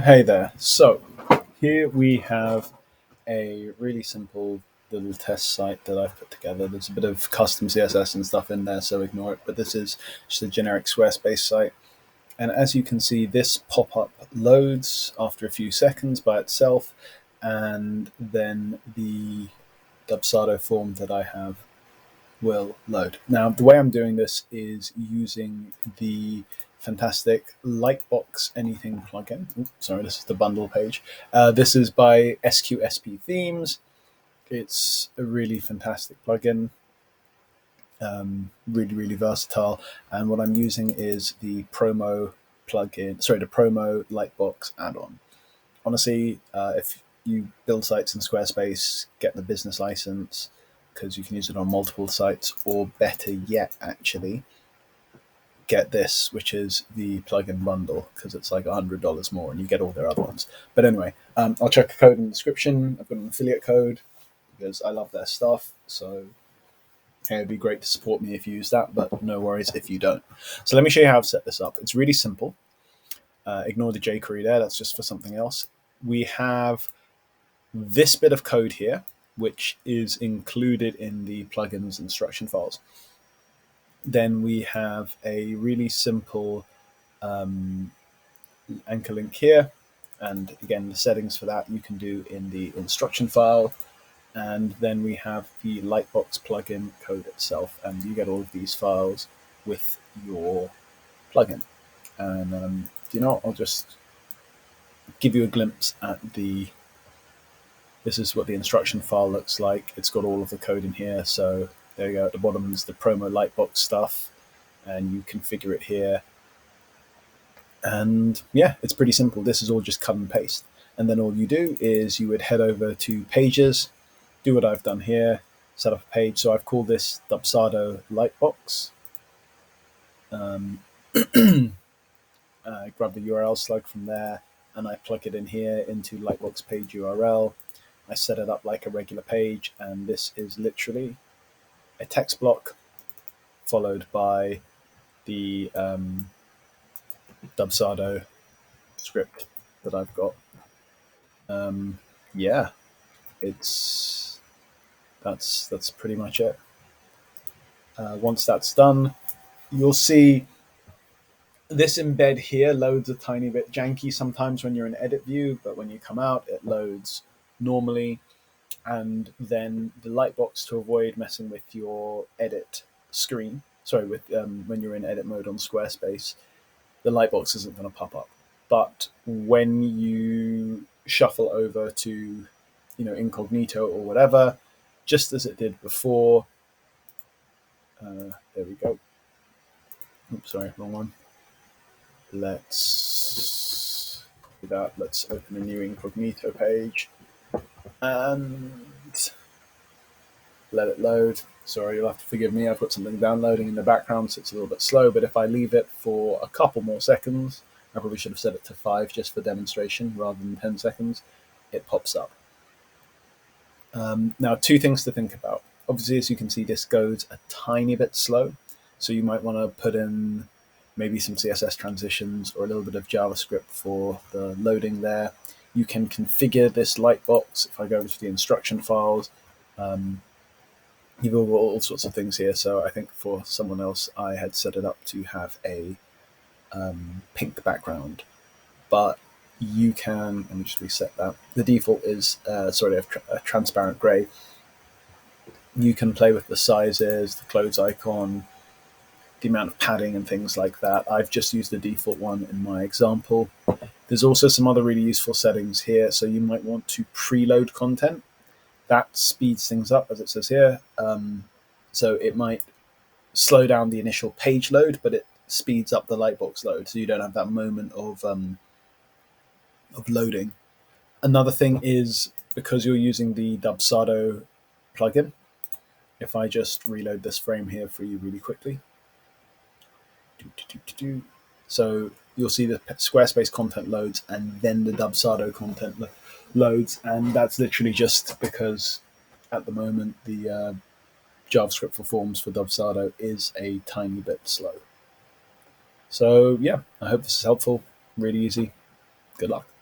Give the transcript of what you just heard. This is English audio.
Hey there. So here we have a really simple little test site that I've put together. There's a bit of custom CSS and stuff in there, so ignore it. But this is just a generic Squarespace site. And as you can see, this pop-up loads after a few seconds by itself, and then the Dubsado form that I have will load. Now, the way I'm doing this is using the fantastic Lightbox Anything plugin. Oops, sorry, this is the bundle page. This is by SQSP Themes. It's a really fantastic plugin, really, really versatile. And what I'm using is the promo the promo Lightbox add-on. Honestly, if you build sites in Squarespace, get the business license because you can use it on multiple sites, or better yet, actually, get this, which is the plugin bundle, because it's like $100 more and you get all their other ones. But anyway, I'll check the code in the description. I've got an affiliate code because I love their stuff. So hey, it'd be great to support me if you use that, but no worries if you don't. So let me show you how I've set this up. It's really simple. Ignore the jQuery there. That's just for something else. We have this bit of code here, which is included in the plugin's instruction files. Then we have a really simple anchor link here. And again, the settings for that you can do in the instruction file. And then we have the Lightbox plugin code itself. And you get all of these files with your plugin. And I'll just give you a glimpse at this is what the instruction file looks like. It's got all of the code in here. So there you go. At the bottom is the promo Lightbox stuff, and you configure it here. And yeah, it's pretty simple. This is all just cut and paste. And then all you do is you would head over to Pages, do what I've done here, set up a page. So I've called this Dubsado Lightbox. Grab the URL slug from there, and I plug it in here into Lightbox page URL. I set it up like a regular page, and this is literally a text block followed by the Dubsado script that I've got. Yeah, that's pretty much it. Once that's done, you'll see this embed here loads a tiny bit janky sometimes when you're in edit view, but when you come out, it loads normally. And then the Lightbox, to avoid messing with your edit screen, when you're in edit mode on Squarespace, the Lightbox isn't going to pop up. But when you shuffle over to, incognito or whatever, just as it did before, there we go. Oops, sorry, wrong one. Let's do that. Let's open a new incognito page and let it load. Sorry, you'll have to forgive me. I've got something downloading in the background, so it's a little bit slow. But if I leave it for a couple more seconds, I probably should have set it to 5 just for demonstration rather than 10 seconds, it pops up. Now, 2 things to think about. Obviously, as you can see, this goes a tiny bit slow. So you might want to put in maybe some CSS transitions or a little bit of JavaScript for the loading there. You can configure this Lightbox. If I go over to the instruction files, you've got all sorts of things here. So I think for someone else, I had set it up to have a pink background, but you can, let me just reset that. The default is a transparent gray. You can play with the sizes, the clothes icon, the amount of padding and things like that. I've just used the default one in my example. There's also some other really useful settings here. So you might want to preload content. That speeds things up, as it says here. So it might slow down the initial page load, but it speeds up the Lightbox load, so you don't have that moment of loading. Another thing is, because you're using the Dubsado plugin, if I just reload this frame here for you really quickly. So you'll see the Squarespace content loads and then the Dubsado content loads, and that's literally just because at the moment the JavaScript for forms for Dubsado is a tiny bit slow. So yeah, I hope this is helpful. Really easy. Good luck.